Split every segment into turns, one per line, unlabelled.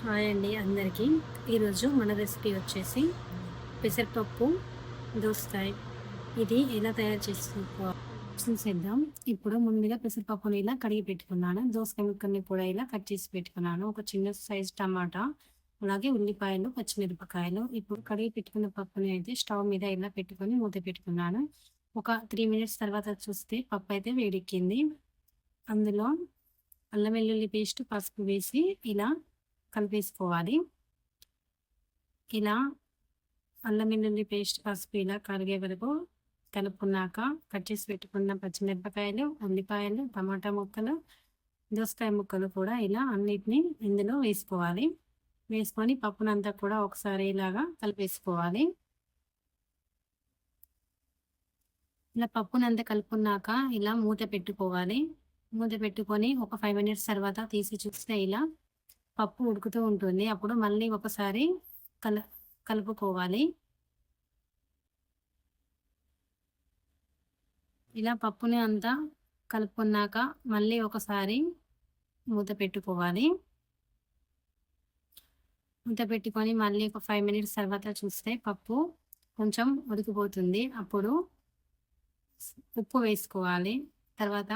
Hi అండి అందరికీ. ఈరోజు మన రెసిపీ వచ్చేసి పెసరపప్పు దోసకాయ. ఇది ఎలా తయారు చేసుకోవాలో చూసేద్దాం. ఇప్పుడు ముందుగా పెసరపప్పుని ఇలా కడిగి పెట్టుకున్నాను. దోసకాయ ముక్కల్ని కూడా ఇలా కట్ చేసి పెట్టుకున్నాను. ఒక చిన్న సైజ్ టమాటా, అలాగే ఉల్లిపాయలు, పచ్చిమిరపకాయలు. ఇప్పుడు కడిగి పెట్టుకున్న పప్పుని అయితే స్టవ్ మీద ఇలా పెట్టుకొని మూత పెట్టుకున్నాను. ఒక 3 మినిట్స్ తర్వాత చూస్తే పప్పు అయితే వేడెక్కింది. అందులో అల్లం వెల్లుల్లి పేస్ట్, పసుపు వేసి ఇలా కలిపేసుకోవాలి. ఇలా అల్లం వెల్లుల్లి పేస్ట్, పసుపు ఇలా కరిగే వరకు కలుపుకున్నాక కట్ చేసి పెట్టుకున్న పచ్చిమిరపకాయలు, ఉల్లిపాయలు, టమాటా ముక్కలు, దోసకాయ ముక్కలు కూడా ఇలా అన్నిటిని ఇందులో వేసుకోవాలి. వేసుకొని పప్పునంతా కూడా ఒకసారి ఇలాగా కలిపేసుకోవాలి. ఇలా పప్పునంతా కలుపుకున్నాక ఇలా మూత పెట్టుకోవాలి. మూత పెట్టుకొని ఒక 5 మినిట్స్ తర్వాత తీసి చూస్తే ఇలా పప్పు ఉడుకుతూ ఉంటుంది. అప్పుడు మళ్ళీ ఒకసారి కల కలుపుకోవాలి. ఇలా పప్పుని అంతా కలుపుకున్నాక మళ్ళీ ఒకసారి మూత పెట్టుకోవాలి. మూత పెట్టుకొని మళ్ళీ ఒక 5 మినిట్స్ తర్వాత చూస్తే పప్పు కొంచెం ఉడికిపోతుంది. అప్పుడు ఉప్పు వేసుకోవాలి. తర్వాత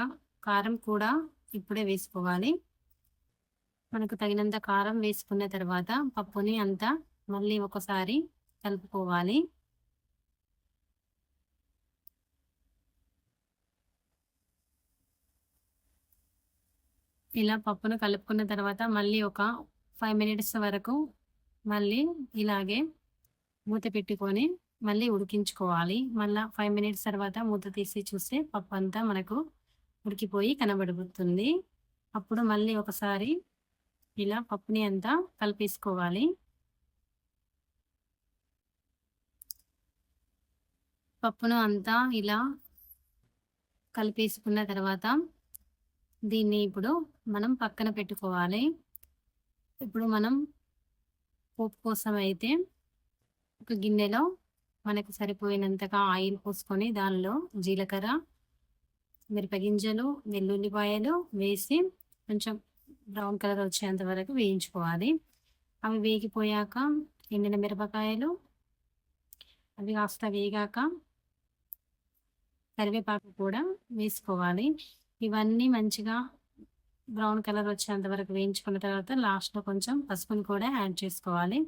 కారం కూడా ఇప్పుడే వేసుకోవాలి. మనకు తగినంత కారం వేసుకున్న తర్వాత పప్పుని అంతా మళ్ళీ ఒకసారి కలుపుకోవాలి. ఇలా పప్పును కలుపుకున్న తర్వాత మళ్ళీ ఒక 5 మినిట్స్ వరకు మళ్ళీ ఇలాగే మూత పెట్టుకొని మళ్ళీ ఉడికించుకోవాలి. మళ్ళీ 5 మినిట్స్ తర్వాత మూత తీసి చూస్తే పప్పు అంతా మనకు ఉడికిపోయి కనబడుతుంది. అప్పుడు మళ్ళీ ఒకసారి ఇలా పప్పుని అంతా కలిపేసుకోవాలి. పప్పును అంతా ఇలా కలిపేసుకున్న తర్వాత దీన్ని ఇప్పుడు మనం పక్కన పెట్టుకోవాలి. ఇప్పుడు మనం పోపు కోసం అయితే ఒక గిన్నెలో మనకు సరిపోయినంతగా ఆయిల్ పోసుకొని దానిలో జీలకర్ర, మిరపగింజలు, వెల్లుల్లిపాయలు వేసి కొంచెం బ్రౌన్ కలర్ వచ్చేంత వరకు వేయించుకోవాలి. అవి వేగిపోయాక ఎండిన మిరపకాయలు, అవి కాస్త వేగాక కరివేపాకు కూడా వేసుకోవాలి. ఇవన్నీ మంచిగా బ్రౌన్ కలర్ వచ్చేంత వరకు వేయించుకున్న తర్వాత లాస్ట్‌లో కొంచెం పసుపుని కూడా యాడ్ చేసుకోవాలి.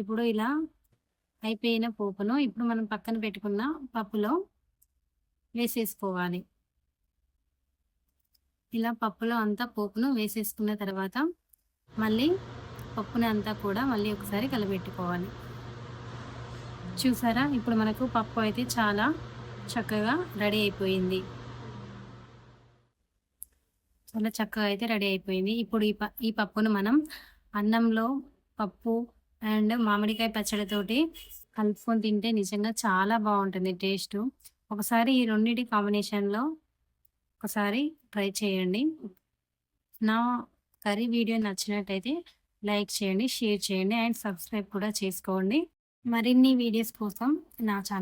ఇప్పుడు ఇలా అయిపోయిన పోపును ఇప్పుడు మనం పక్కన పెట్టుకున్న పప్పులో వేసేసుకోవాలి. ఇలా పప్పులో అంతా పోపును వేసేసుకున్న తర్వాత మళ్ళీ పప్పుని అంతా కూడా మళ్ళీ ఒకసారి కలబెట్టుకోవాలి. చూసారా? ఇప్పుడు మనకు పప్పు అయితే చాలా చక్కగా రెడీ అయిపోయింది. చాలా చక్కగా అయితే రెడీ అయిపోయింది. ఇప్పుడు ఈ పప్పును మనం అన్నంలో పప్పు అండ్ మామిడికాయ పచ్చడితోటి కలుపుకొని తింటే నిజంగా చాలా బాగుంటుంది టేస్టు. ఒకసారి ఈ రెండిటి కాంబినేషన్‌లో ఒకసారి ట్రై చేయండి. నా కర్రీ వీడియో నచ్చినట్టయితే లైక్ చేయండి, షేర్ చేయండి అండ్ సబ్స్క్రైబ్ కూడా చేసుకోండి. మరిన్ని వీడియోస్ కోసం నా ఛానల్